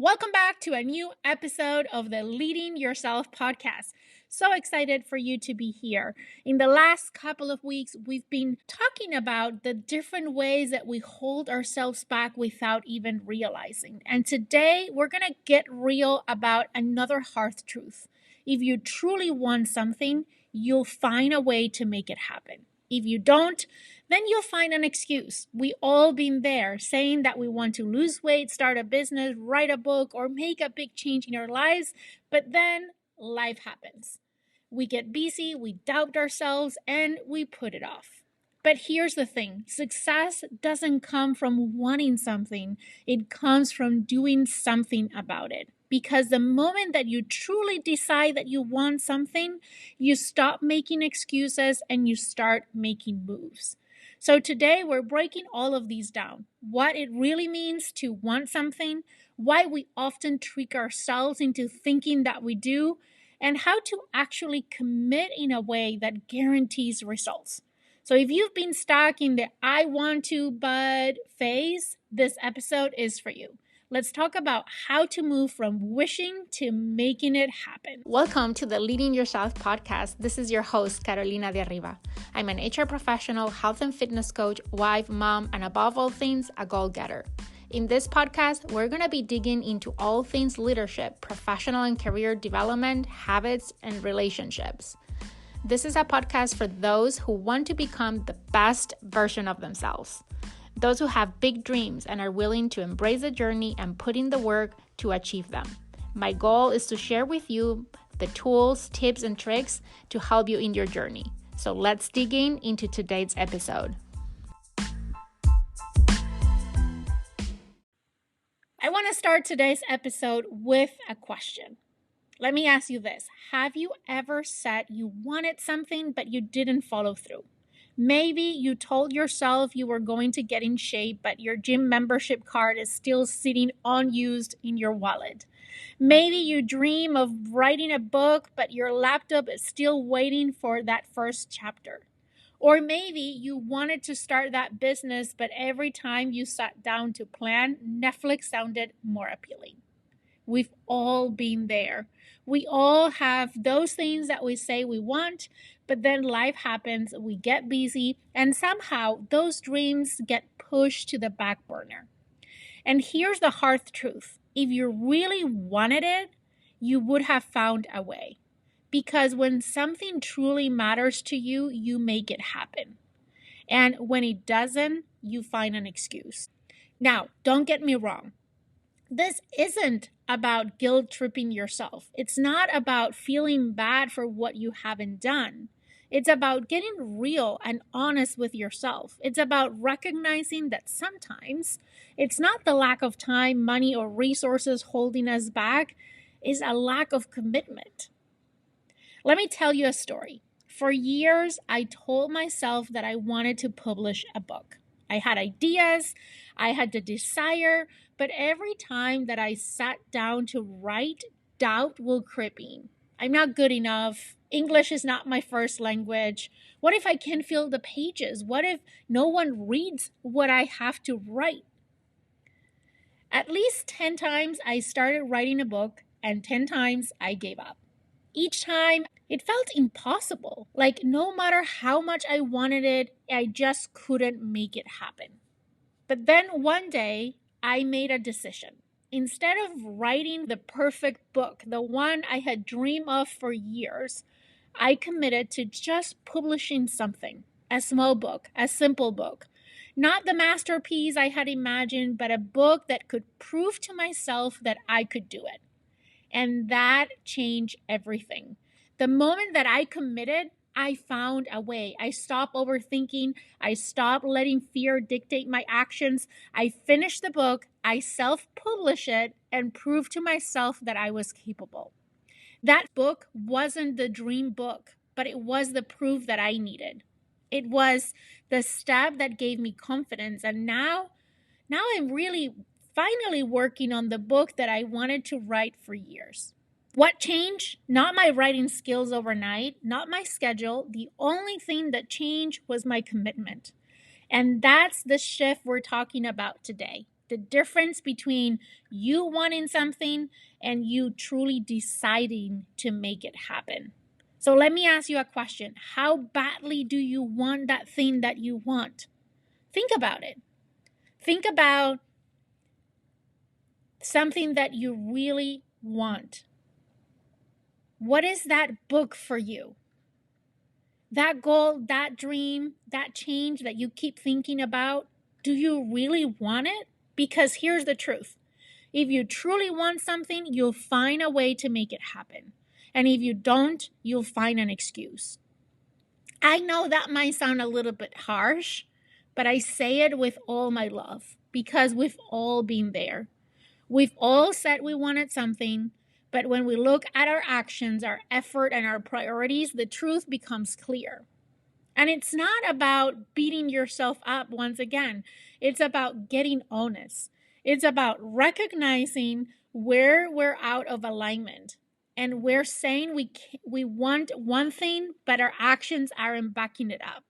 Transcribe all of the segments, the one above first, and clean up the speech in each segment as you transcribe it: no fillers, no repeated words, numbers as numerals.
Welcome back to a new episode of the Leading Yourself podcast. So excited for you to be here. In the last couple of weeks, we've been talking about the different ways that we hold ourselves back without even realizing. And today, we're going to get real about another hard truth. If you truly want something, you'll find a way to make it happen. If you don't, then you'll find an excuse. We all been there saying that we want to lose weight, start a business, write a book, or make a big change in our lives, but then life happens. We get busy, we doubt ourselves, and we put it off. But here's the thing, success doesn't come from wanting something, it comes from doing something about it. Because the moment that you truly decide that you want something, you stop making excuses and you start making moves. So today we're breaking all of these down. What it really means to want something, why we often trick ourselves into thinking that we do, and how to actually commit in a way that guarantees results. So if you've been stuck in the I want to but phase, this episode is for you. Let's talk about how to move from wishing to making it happen. Welcome to the Leading Yourself podcast. This is your host, Carolina de Arriba. I'm an HR professional, health and fitness coach, wife, mom, and above all things, a goal-getter. In this podcast, we're going to be digging into all things leadership, professional and career development, habits, and relationships. This is a podcast for those who want to become the best version of themselves. Those who have big dreams and are willing to embrace the journey and put in the work to achieve them. My goal is to share with you the tools, tips, and tricks to help you in your journey. So let's dig into today's episode. I want to start today's episode with a question. Let me ask you this. Have you ever said you wanted something but you didn't follow through? Maybe you told yourself you were going to get in shape, but your gym membership card is still sitting unused in your wallet. Maybe you dream of writing a book, but your laptop is still waiting for that first chapter. Or maybe you wanted to start that business, but every time you sat down to plan, Netflix sounded more appealing. We've all been there. We all have those things that we say we want, but then life happens, we get busy, and somehow those dreams get pushed to the back burner. And here's the hard truth. If you really wanted it, you would have found a way. Because when something truly matters to you, you make it happen. And when it doesn't, you find an excuse. Now, don't get me wrong. This isn't about guilt tripping yourself. It's not about feeling bad for what you haven't done. It's about getting real and honest with yourself. It's about recognizing that sometimes it's not the lack of time, money, or resources holding us back, it's a lack of commitment. Let me tell you a story. For years, I told myself that I wanted to publish a book. I had ideas, I had the desire, but every time that I sat down to write, doubt will creep in. I'm not good enough. English is not my first language. What if I can't fill the pages? What if no one reads what I have to write? At least 10 times I started writing a book, and 10 times I gave up. Each time it felt impossible. Like no matter how much I wanted it, I just couldn't make it happen. But then one day, I made a decision. Instead of writing the perfect book, the one I had dreamed of for years, I committed to just publishing something, a small book, a simple book. Not the masterpiece I had imagined, but a book that could prove to myself that I could do it. And that changed everything. The moment that I committed, I found a way. I stopped overthinking. I stopped letting fear dictate my actions. I finished the book. I self-published it and proved to myself that I was capable. That book wasn't the dream book, but it was the proof that I needed. It was the step that gave me confidence. And now I'm really finally working on the book that I wanted to write for years. What changed? Not my writing skills overnight, not my schedule. The only thing that changed was my commitment. And that's the shift we're talking about today. The difference between you wanting something and you truly deciding to make it happen. So let me ask you a question. How badly do you want that thing that you want? Think about it. Think about something that you really want. What is that book for you? That goal, that dream, that change that you keep thinking about, do you really want it? Because here's the truth. If you truly want something, you'll find a way to make it happen. And if you don't, you'll find an excuse. I know that might sound a little bit harsh, but I say it with all my love because we've all been there. We've all said we wanted something, but when we look at our actions, our effort, and our priorities, the truth becomes clear. And it's not about beating yourself up once again. It's about getting honest. It's about recognizing where we're out of alignment. And we're saying we want one thing, but our actions aren't backing it up.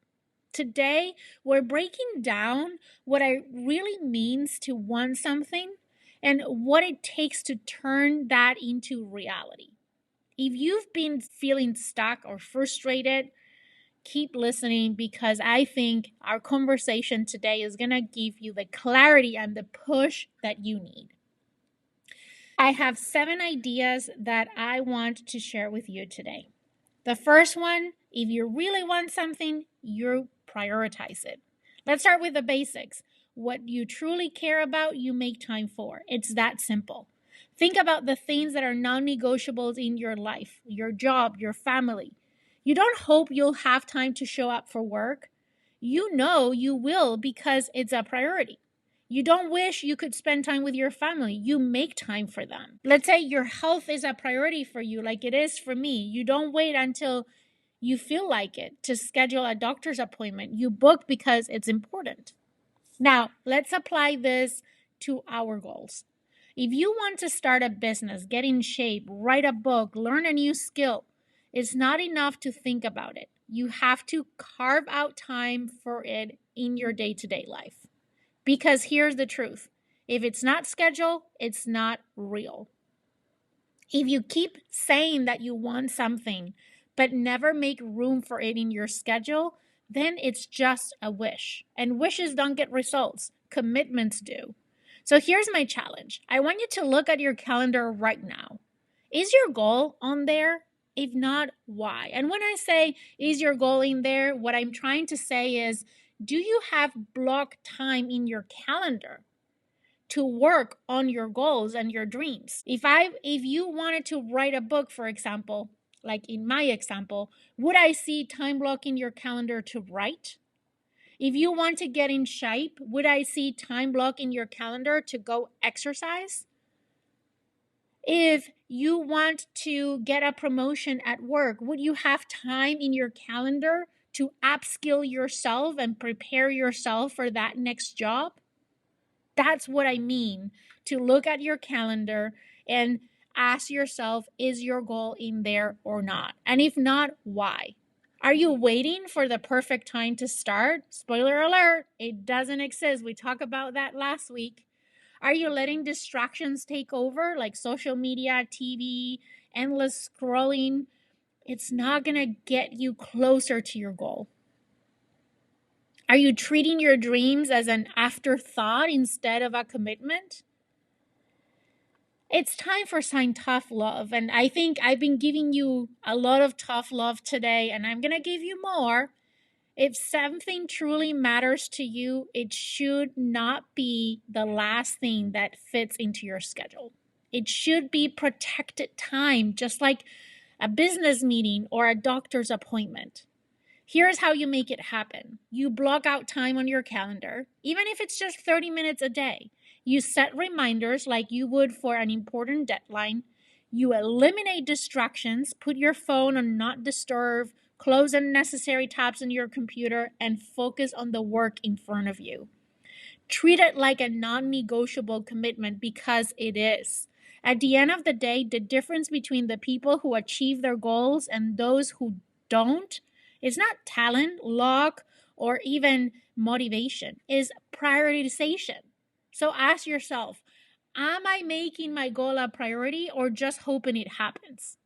Today, we're breaking down what it really means to want something and what it takes to turn that into reality. If you've been feeling stuck or frustrated, keep listening because I think our conversation today is going to give you the clarity and the push that you need. I have 7 ideas that I want to share with you today. The first one, if you really want something, you prioritize it. Let's start with the basics. What you truly care about, you make time for. It's that simple. Think about the things that are non-negotiables in your life, your job, your family. You don't hope you'll have time to show up for work. You know you will because it's a priority. You don't wish you could spend time with your family. You make time for them. Let's say your health is a priority for you, like it is for me. You don't wait until you feel like it to schedule a doctor's appointment. You book because it's important. Now, let's apply this to our goals. If you want to start a business, get in shape, write a book, learn a new skill, it's not enough to think about it. You have to carve out time for it in your day-to-day life. Because here's the truth. If it's not scheduled, it's not real. If you keep saying that you want something, but never make room for it in your schedule, then it's just a wish. And wishes don't get results. Commitments do. So here's my challenge. I want you to look at your calendar right now. Is your goal on there? If not, why? And when I say, is your goal in there, what I'm trying to say is, do you have blocked time in your calendar to work on your goals and your dreams? If you wanted to write a book, for example, like in my example, would I see time block in your calendar to write? If you want to get in shape, would I see time block in your calendar to go exercise? If you want to get a promotion at work, would you have time in your calendar to upskill yourself and prepare yourself for that next job? That's what I mean, to look at your calendar and ask yourself, is your goal in there or not? And if not, why? Are you waiting for the perfect time to start? Spoiler alert, it doesn't exist. We talked about that last week. Are you letting distractions take over, like social media, TV, endless scrolling? It's not going to get you closer to your goal. Are you treating your dreams as an afterthought instead of a commitment? It's time for some tough love. And I think I've been giving you a lot of tough love today, and I'm going to give you more. If something truly matters to you, it should not be the last thing that fits into your schedule. It should be protected time, just like a business meeting or a doctor's appointment. Here's how you make it happen. You block out time on your calendar, even if it's just 30 minutes a day. You set reminders like you would for an important deadline. You eliminate distractions, put your phone on not disturb, close unnecessary tabs on your computer, and focus on the work in front of you. Treat it like a non-negotiable commitment because it is. At the end of the day, the difference between the people who achieve their goals and those who don't is not talent, luck, or even motivation. It's prioritization. So ask yourself, am I making my goal a priority or just hoping it happens?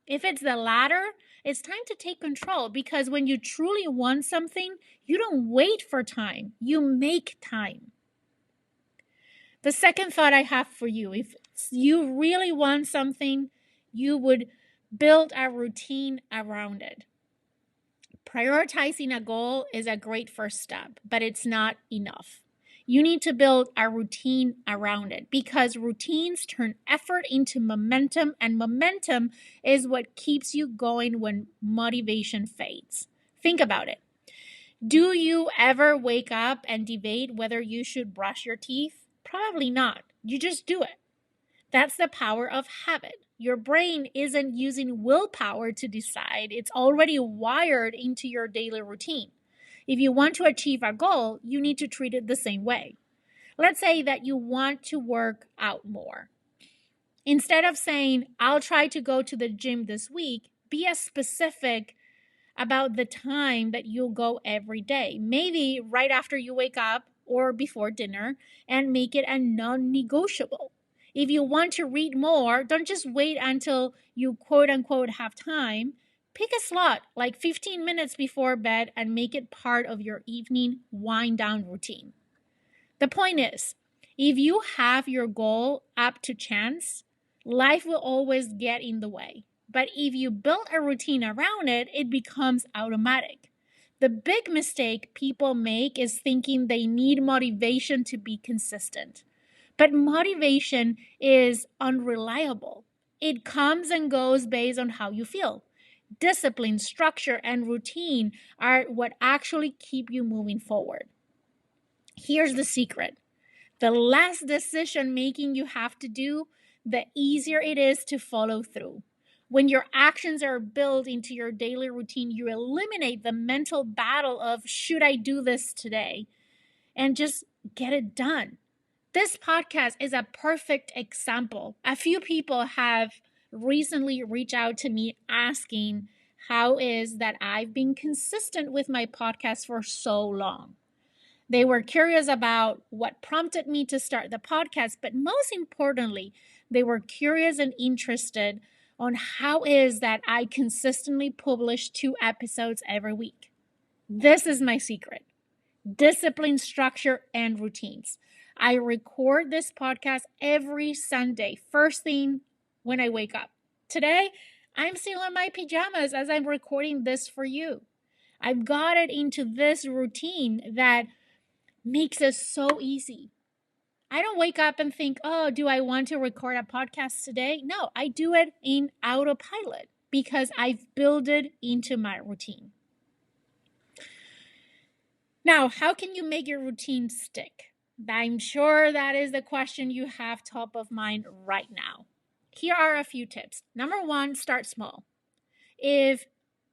If it's the latter, it's time to take control, because when you truly want something, you don't wait for time, you make time. The second thought I have for you, if you really want something, you would build a routine around it. Prioritizing a goal is a great first step, but it's not enough. You need to build a routine around it, because routines turn effort into momentum, and momentum is what keeps you going when motivation fades. Think about it. Do you ever wake up and debate whether you should brush your teeth? Probably not. You just do it. That's the power of habit. Your brain isn't using willpower to decide, it's already wired into your daily routine. If you want to achieve a goal, you need to treat it the same way. Let's say that you want to work out more. Instead of saying, I'll try to go to the gym this week, be as specific about the time that you'll go every day. Maybe right after you wake up or before dinner, and make it a non-negotiable. If you want to read more, don't just wait until you quote unquote have time. Pick a slot like 15 minutes before bed and make it part of your evening wind down routine. The point is, if you have your goal up to chance, life will always get in the way. But if you build a routine around it, it becomes automatic. The big mistake people make is thinking they need motivation to be consistent. But motivation is unreliable. It comes and goes based on how you feel. Discipline, structure, and routine are what actually keep you moving forward. Here's the secret. The less decision making you have to do, the easier it is to follow through. When your actions are built into your daily routine, you eliminate the mental battle of, should I do this today? And just get it done. This podcast is a perfect example. A few people have recently reached out to me asking how is that I've been consistent with my podcast for so long. They were curious about what prompted me to start the podcast, but most importantly, they were curious and interested on how is that I consistently publish 2 episodes every week. This is my secret. Discipline, structure, and routines. I record this podcast every Sunday, first thing when I wake up. Today, I'm still in my pajamas as I'm recording this for you. I've got it into this routine that makes it so easy. I don't wake up and think, oh, do I want to record a podcast today? No, I do it in autopilot because I've built it into my routine. Now, how can you make your routine stick? I'm sure that is the question you have top of mind right now. Here are a few tips. Number 1, start small. If,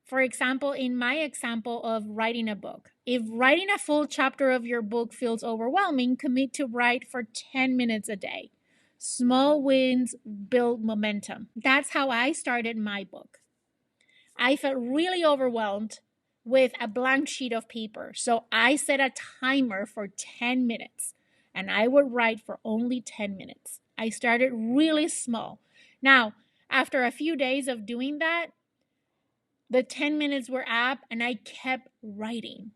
for example, in my example of writing a book, if writing a full chapter of your book feels overwhelming, commit to write for 10 minutes a day. Small wins build momentum. That's how I started my book. I felt really overwhelmed with a blank sheet of paper, so I set a timer for 10 minutes, and I would write for only 10 minutes. I started really small. Now, after a few days of doing that, the 10 minutes were up and I kept writing.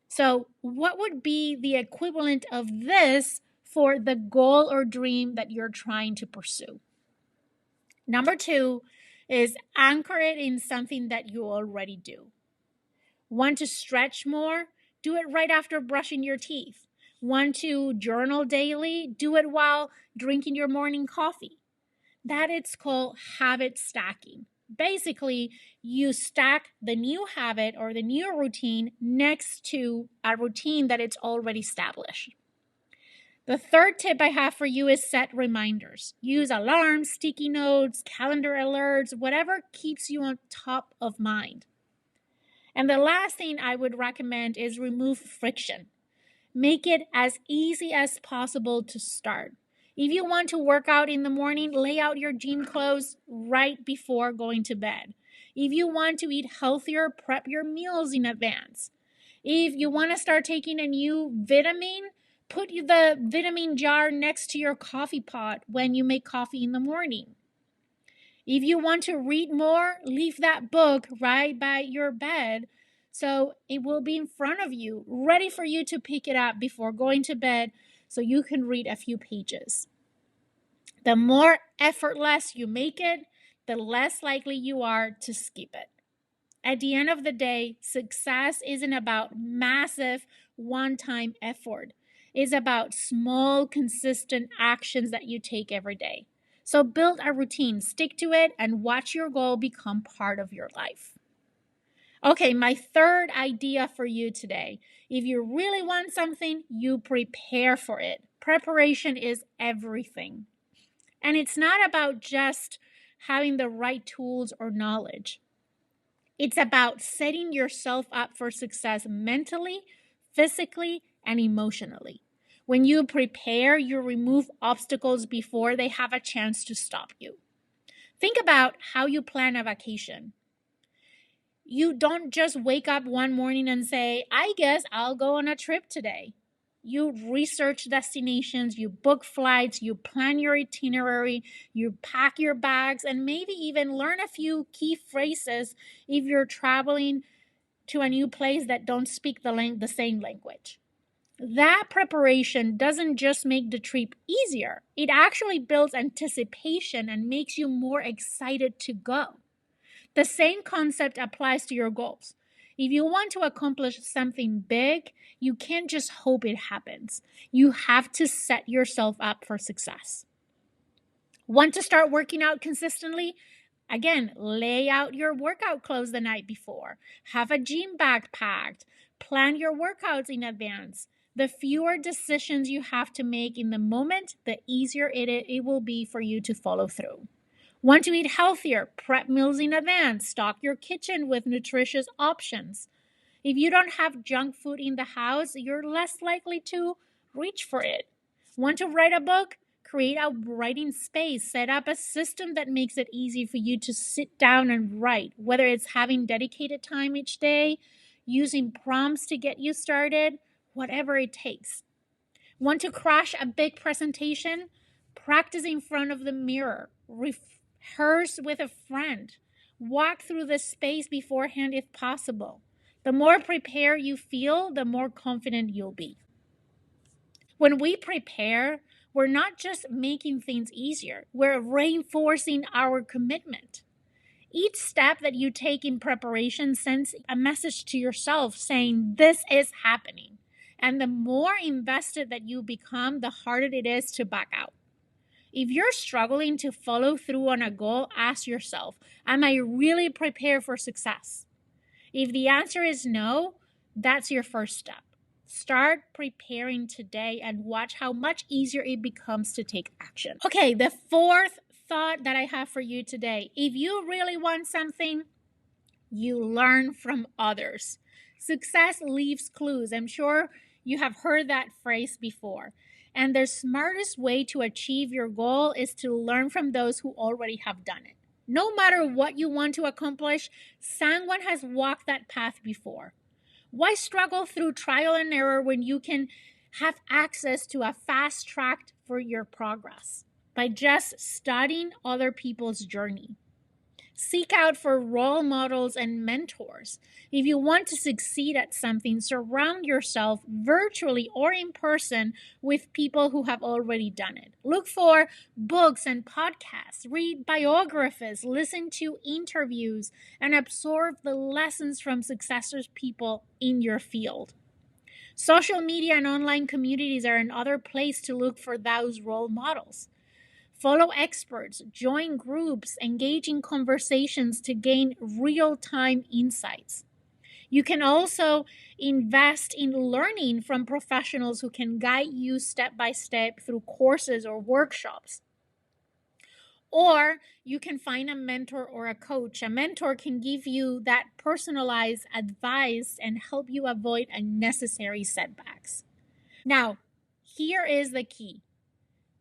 So, what would be the equivalent of this for the goal or dream that you're trying to pursue? Number 2 is anchor it in something that you already do. Want to stretch more? Do it right after brushing your teeth. Want to journal daily? Do it while drinking your morning coffee. That is called habit stacking. Basically, you stack the new habit or the new routine next to a routine that it's already established. The third tip I have for you is set reminders. Use alarms, sticky notes, calendar alerts, whatever keeps you on top of mind. And the last thing I would recommend is remove friction. Make it as easy as possible to start. If you want to work out in the morning, lay out your gym clothes right before going to bed. If you want to eat healthier, prep your meals in advance. If you want to start taking a new vitamin, Put the vitamin jar next to your coffee pot when you make coffee in the morning. If you want to read more, leave that book right by your bed so it will be in front of you, ready for you to pick it up before going to bed so you can read a few pages. The more effortless you make it, the less likely you are to skip it. At the end of the day, success isn't about massive one-time effort. It's about small, consistent actions that you take every day. So build a routine, stick to it, and watch your goal become part of your life. Okay, my third idea for you today. If you really want something, you prepare for it. Preparation is everything. And it's not about just having the right tools or knowledge. It's about setting yourself up for success mentally, physically, and emotionally. When you prepare, you remove obstacles before they have a chance to stop you. Think about how you plan a vacation. You don't just wake up one morning and say, I guess I'll go on a trip today. You research destinations, you book flights, you plan your itinerary, you pack your bags, and maybe even learn a few key phrases if you're traveling to a new place that don't speak the same language. That preparation doesn't just make the trip easier, it actually builds anticipation and makes you more excited to go. The same concept applies to your goals. If you want to accomplish something big, you can't just hope it happens. You have to set yourself up for success. Want to start working out consistently? Again, lay out your workout clothes the night before. Have a gym bag packed. Plan your workouts in advance. The fewer decisions you have to make in the moment, the easier it will be for you to follow through. Want to eat healthier? Prep meals in advance. Stock your kitchen with nutritious options. If you don't have junk food in the house, you're less likely to reach for it. Want to write a book? Create a writing space. Set up a system that makes it easy for you to sit down and write, whether it's having dedicated time each day, using prompts to get you started, whatever it takes. Want to crash a big presentation? Practice in front of the mirror. Rehearse with a friend. Walk through the space beforehand if possible. The more prepared you feel, the more confident you'll be. When we prepare, we're not just making things easier, we're reinforcing our commitment. Each step that you take in preparation sends a message to yourself saying, this is happening. And the more invested that you become, the harder it is to back out. If you're struggling to follow through on a goal, ask yourself, am I really prepared for success? If the answer is no, that's your first step. Start preparing today and watch how much easier it becomes to take action. Okay, the fourth thought that I have for you today. If you really want something, you learn from others. Success leaves clues. I'm sure you have heard that phrase before. And the smartest way to achieve your goal is to learn from those who already have done it. No matter what you want to accomplish, someone has walked that path before. Why struggle through trial and error when you can have access to a fast track for your progress by just studying other people's journey? Seek out for role models and mentors. If you want to succeed at something, surround yourself virtually or in person with people who have already done it. Look for books and podcasts, read biographies, listen to interviews, and absorb the lessons from successful people in your field. Social media and online communities are another place to look for those role models. Follow experts, join groups, engage in conversations to gain real-time insights. You can also invest in learning from professionals who can guide you step by step through courses or workshops. Or you can find a mentor or a coach. A mentor can give you that personalized advice and help you avoid unnecessary setbacks. Now, here is the key.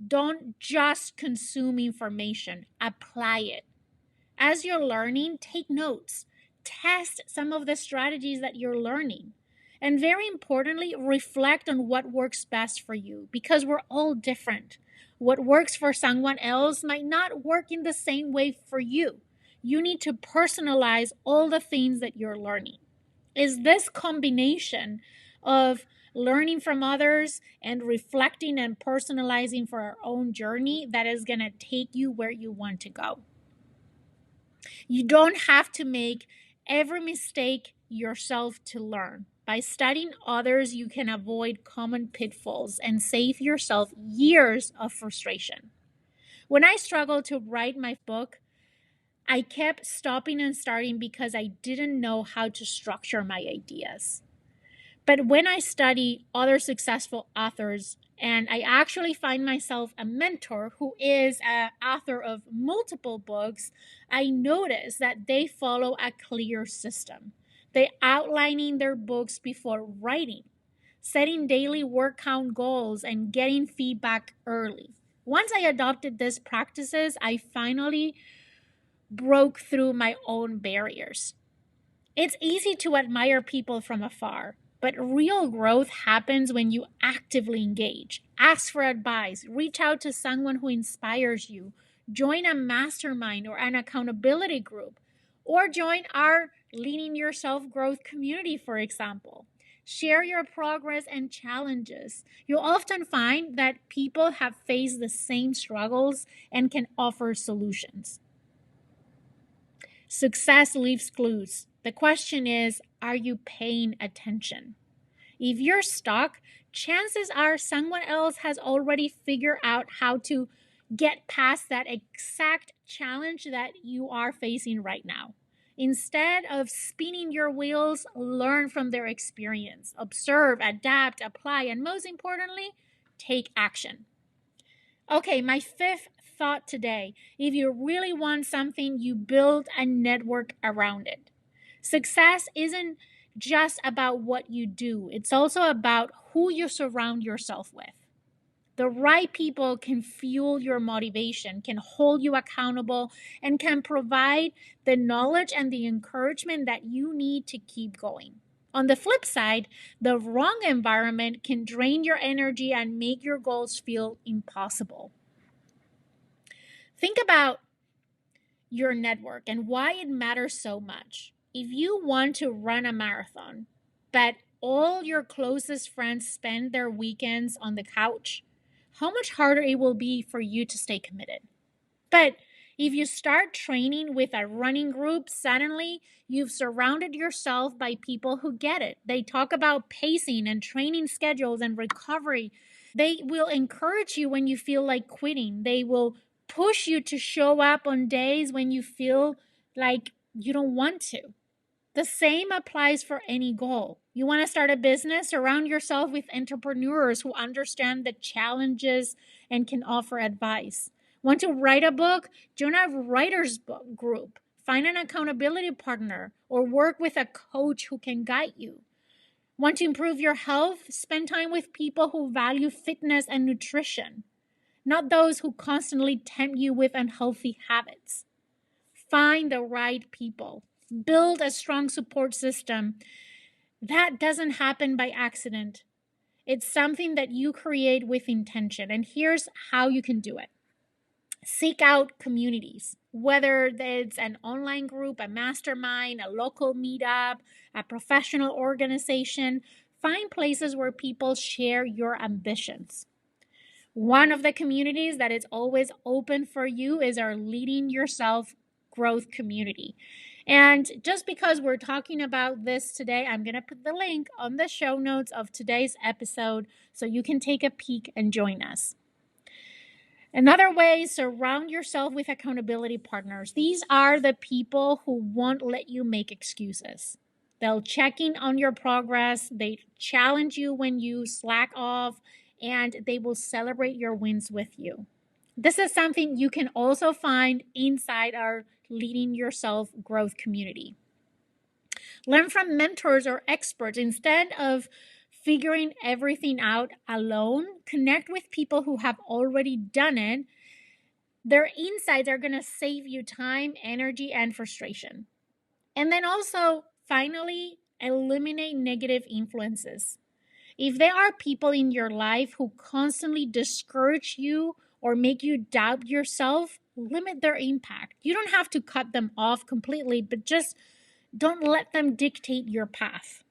Don't just consume information, apply it. As you're learning, take notes. Test some of the strategies that you're learning. And very importantly, reflect on what works best for you because we're all different. What works for someone else might not work in the same way for you. You need to personalize all the things that you're learning. Is this combination of learning from others and reflecting and personalizing for our own journey that is going to take you where you want to go? You don't have to make every mistake yourself to learn. By studying others, you can avoid common pitfalls and save yourself years of frustration. When I struggled to write my book, I kept stopping and starting because I didn't know how to structure my ideas. But when I study other successful authors, and I actually find myself a mentor who is an author of multiple books, I notice that they follow a clear system. They outlining their books before writing, setting daily word count goals, and getting feedback early. Once I adopted these practices, I finally broke through my own barriers. It's easy to admire people from afar, but real growth happens when you actively engage. Ask for advice, reach out to someone who inspires you, join a mastermind or an accountability group, or join our Leading Yourself Growth community, for example. Share your progress and challenges. You'll often find that people have faced the same struggles and can offer solutions. Success leaves clues. The question is, are you paying attention? If you're stuck, chances are someone else has already figured out how to get past that exact challenge that you are facing right now. Instead of spinning your wheels, learn from their experience. Observe, adapt, apply, and most importantly, take action. Okay, my fifth thought today. If you really want something, you build a network around it. Success isn't just about what you do, it's also about who you surround yourself with. The right people can fuel your motivation, can hold you accountable, and can provide the knowledge and the encouragement that you need to keep going. On the flip side, the wrong environment can drain your energy and make your goals feel impossible. Think about your network and why it matters so much. If you want to run a marathon, but all your closest friends spend their weekends on the couch, how much harder it will be for you to stay committed. But if you start training with a running group, suddenly you've surrounded yourself by people who get it. They talk about pacing and training schedules and recovery. They will encourage you when you feel like quitting. They will push you to show up on days when you feel like you don't want to. The same applies for any goal. You want to start a business? Surround yourself with entrepreneurs who understand the challenges and can offer advice. Want to write a book? Join a writer's book group. Find an accountability partner or work with a coach who can guide you. Want to improve your health? Spend time with people who value fitness and nutrition, not those who constantly tempt you with unhealthy habits. Find the right people. Build a strong support system. That doesn't happen by accident. It's something that you create with intention. And here's how you can do it. Seek out communities, whether it's an online group, a mastermind, a local meetup, a professional organization. Find places where people share your ambitions. One of the communities that is always open for you is our Leading Yourself Growth community. And just because we're talking about this today, I'm going to put the link on the show notes of today's episode so you can take a peek and join us. Another way, surround yourself with accountability partners. These are the people who won't let you make excuses. They'll check in on your progress, they challenge you when you slack off, and they will celebrate your wins with you. This is something you can also find inside our Leading Yourself Growth community. Learn from mentors or experts. Instead of figuring everything out alone, connect with people who have already done it. Their insights are going to save you time, energy, and frustration. And then also, finally, Eliminate negative influences. If there are people in your life who constantly discourage you or make you doubt yourself, limit their impact. You don't have to cut them off completely, but just don't let them dictate your path.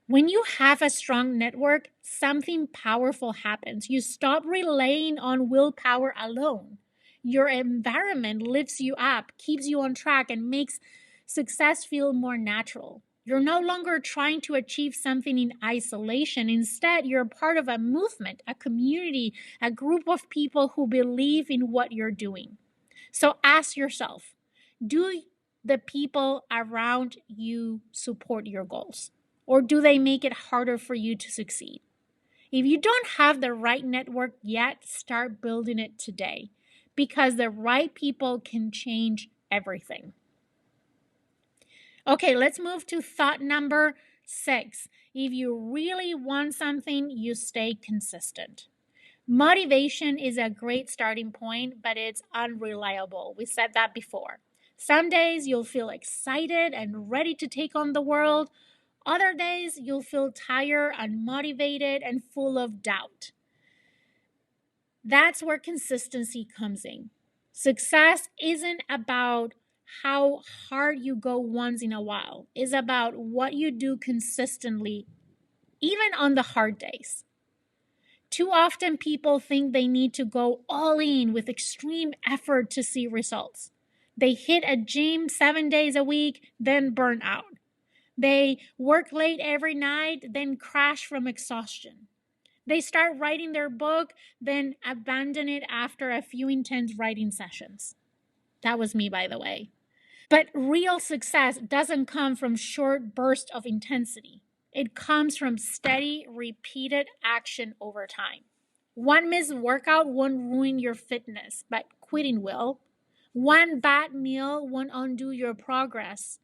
When you have a strong network, something powerful happens. You stop relying on willpower alone. Your environment lifts you up, keeps you on track, and makes success feel more natural. You're no longer trying to achieve something in isolation. Instead, you're part of a movement, a community, a group of people who believe in what you're doing. So ask yourself, do the people around you support your goals? Or do they make it harder for you to succeed? If you don't have the right network yet, start building it today, because the right people can change everything. Okay, let's move to thought number 6. If you really want something, you stay consistent. Motivation is a great starting point, but it's unreliable. We said that before. Some days you'll feel excited and ready to take on the world. Other days you'll feel tired, unmotivated, and full of doubt. That's where consistency comes in. Success isn't about how hard you go once in a while. It's about what you do consistently, even on the hard days. Too often people think they need to go all in with extreme effort to see results. They hit a gym 7 days a week, then burn out. They work late every night, then crash from exhaustion. They start writing their book, then abandon it after a few intense writing sessions. That was me, by the way. But real success doesn't come from short bursts of intensity. It comes from steady, repeated action over time. One missed workout won't ruin your fitness, but quitting will. One bad meal won't undo your progress,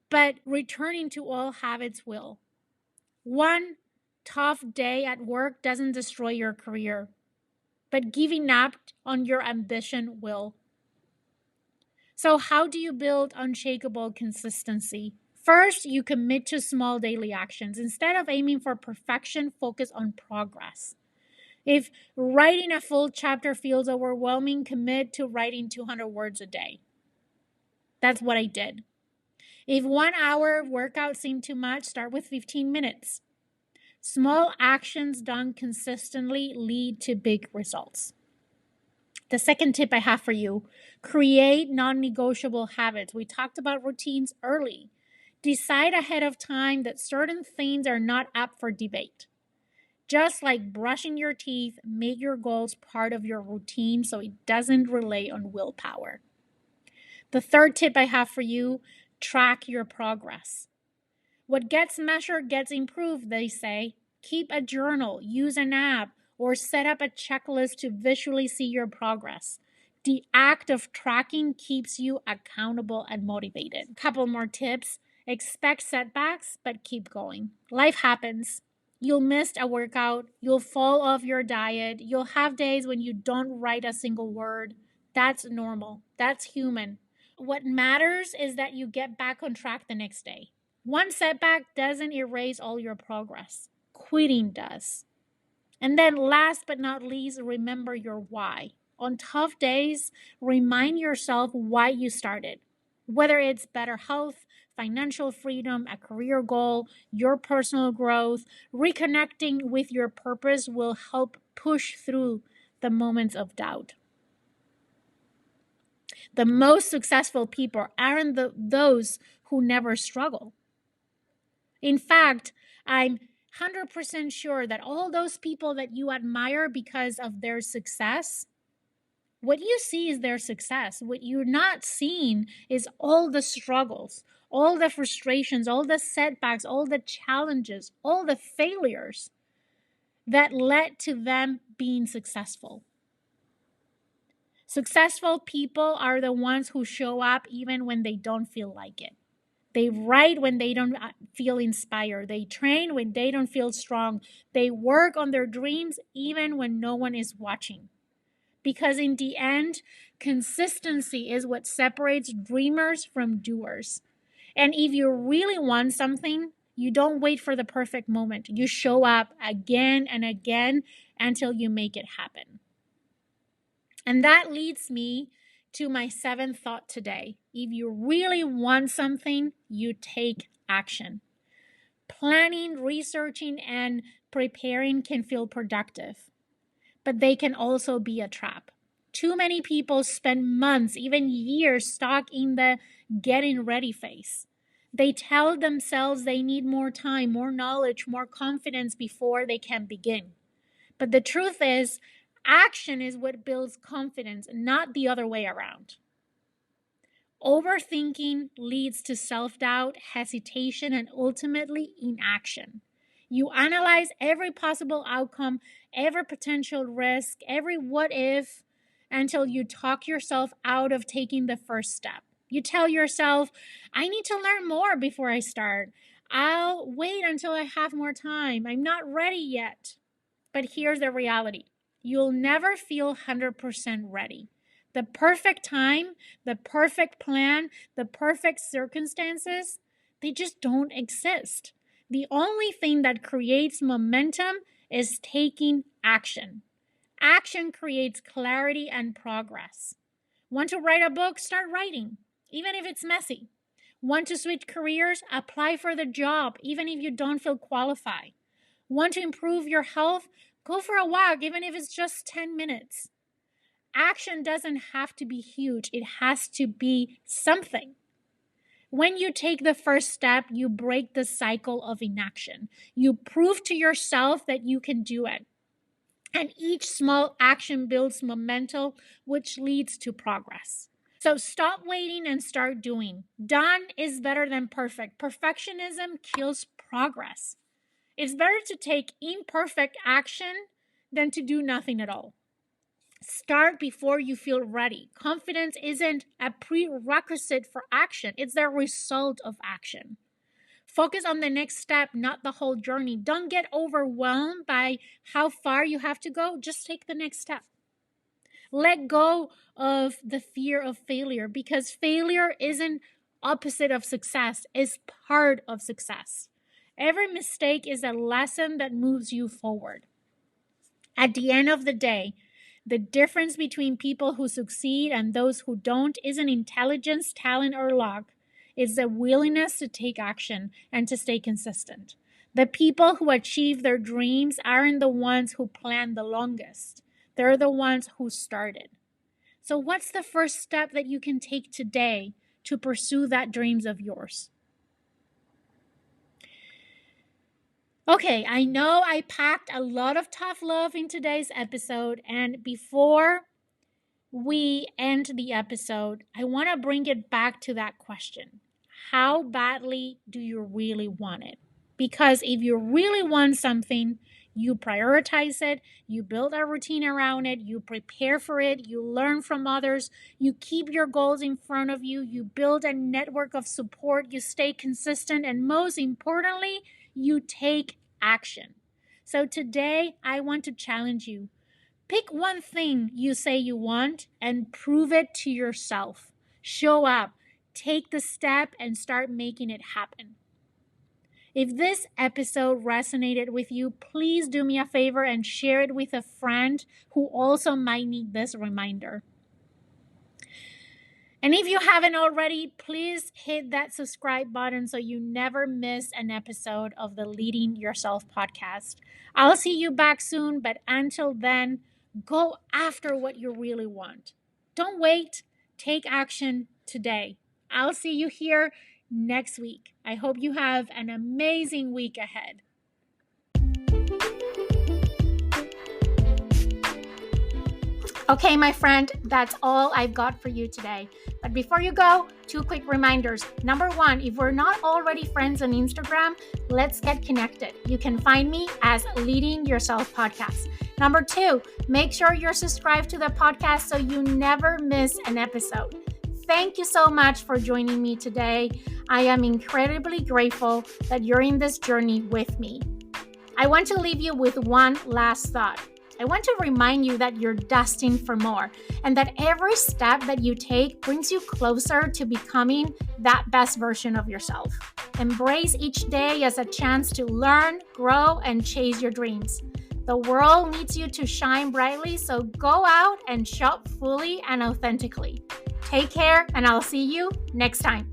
but returning to old habits will. One tough day at work doesn't destroy your career, but giving up on your ambition will. So, how do you build unshakable consistency? First, you commit to small daily actions. Instead of aiming for perfection, focus on progress. If writing a full chapter feels overwhelming, commit to writing 200 words a day. That's what I did. If 1 hour workout seemed too much, start with 15 minutes. Small actions done consistently lead to big results. The second tip I have for you, create non-negotiable habits. We talked about routines early. Decide ahead of time that certain things are not up for debate. Just like brushing your teeth, make your goals part of your routine so it doesn't rely on willpower. The third tip I have for you, track your progress. What gets measured gets improved, they say. Keep a journal, use an app, or set up a checklist to visually see your progress. The act of tracking keeps you accountable and motivated. A couple more tips. Expect setbacks, but keep going. Life happens. You'll miss a workout. You'll fall off your diet. You'll have days when you don't write a single word. That's normal. That's human. What matters is that you get back on track the next day. One setback doesn't erase all your progress. Quitting does. And then last but not least, remember your why. On tough days, remind yourself why you started. Whether it's better health, financial freedom, a career goal, your personal growth, reconnecting with your purpose will help push through the moments of doubt. The most successful people aren't those who never struggle. In fact, I'm 100% sure that all those people that you admire because of their success, what you see is their success. What you're not seeing is all the struggles, all the frustrations, all the setbacks, all the challenges, all the failures that led to them being successful. Successful people are the ones who show up even when they don't feel like it. They write when they don't feel inspired. They train when they don't feel strong. They work on their dreams even when no one is watching. Because in the end, consistency is what separates dreamers from doers. And if you really want something, You don't wait for the perfect moment. You show up again and again until you make it happen. And that leads me to my 7th thought today. If you really want something, you take action. Planning, researching, and preparing can feel productive, but they can also be a trap. Too many people spend months, even years, stuck in the getting ready phase. They tell themselves they need more time, more knowledge, more confidence before they can begin. But the truth is, action is what builds confidence, not the other way around. Overthinking leads to self-doubt, hesitation, and ultimately inaction. You analyze every possible outcome, every potential risk, every what if, until you talk yourself out of taking the first step. You tell yourself, I need to learn more before I start. I'll wait until I have more time. I'm not ready yet. But here's the reality. You'll never feel 100% ready. The perfect time, the perfect plan, the perfect circumstances, they just don't exist. The only thing that creates momentum is taking action. Action creates clarity and progress. Want to write a book? Start writing, even if it's messy. Want to switch careers? Apply for the job, even if you don't feel qualified. Want to improve your health? Go for a walk, even if it's just 10 minutes. Action doesn't have to be huge. It has to be something. When you take the first step, you break the cycle of inaction. You prove to yourself that you can do it. And each small action builds momentum, which leads to progress. So stop waiting and start doing. Done is better than perfect. Perfectionism kills progress. It's better to take imperfect action than to do nothing at all. Start before you feel ready. Confidence isn't a prerequisite for action. It's the result of action. Focus on the next step, not the whole journey. Don't get overwhelmed by how far you have to go. Just take the next step. Let go of the fear of failure, because failure isn't opposite of success. It's part of success. Every mistake is a lesson that moves you forward. At the end of the day, the difference between people who succeed and those who don't isn't intelligence, talent, or luck. It's the willingness to take action and to stay consistent. The people who achieve their dreams aren't the ones who planned the longest. They're the ones who started. So what's the first step that you can take today to pursue that dreams of yours? Okay, I know I packed a lot of tough love in today's episode, and before we end the episode, I want to bring it back to that question. How badly do you really want it? Because if you really want something, you prioritize it, you build a routine around it, you prepare for it, you learn from others, you keep your goals in front of you, you build a network of support, you stay consistent, and most importantly, you take action. So today, I want to challenge you. Pick one thing you say you want and prove it to yourself. Show up, take the step, and start making it happen. If this episode resonated with you, please do me a favor and share it with a friend who also might need this reminder. And if you haven't already, please hit that subscribe button so you never miss an episode of the Leading Yourself podcast. I'll see you back soon, but until then, go after what you really want. Don't wait. Take action today. I'll see you here next week. I hope you have an amazing week ahead. Okay, my friend, that's all I've got for you today. But before you go, 2 quick reminders. Number 1, if we're not already friends on Instagram, let's get connected. You can find me as Leading Yourself Podcast. Number 2, make sure you're subscribed to the podcast so you never miss an episode. Thank you so much for joining me today. I am incredibly grateful that you're in this journey with me. I want to leave you with one last thought. I want to remind you that you're destined for more and that every step that you take brings you closer to becoming that best version of yourself. Embrace each day as a chance to learn, grow, and chase your dreams. The world needs you to shine brightly, so go out and show up fully and authentically. Take care, and I'll see you next time.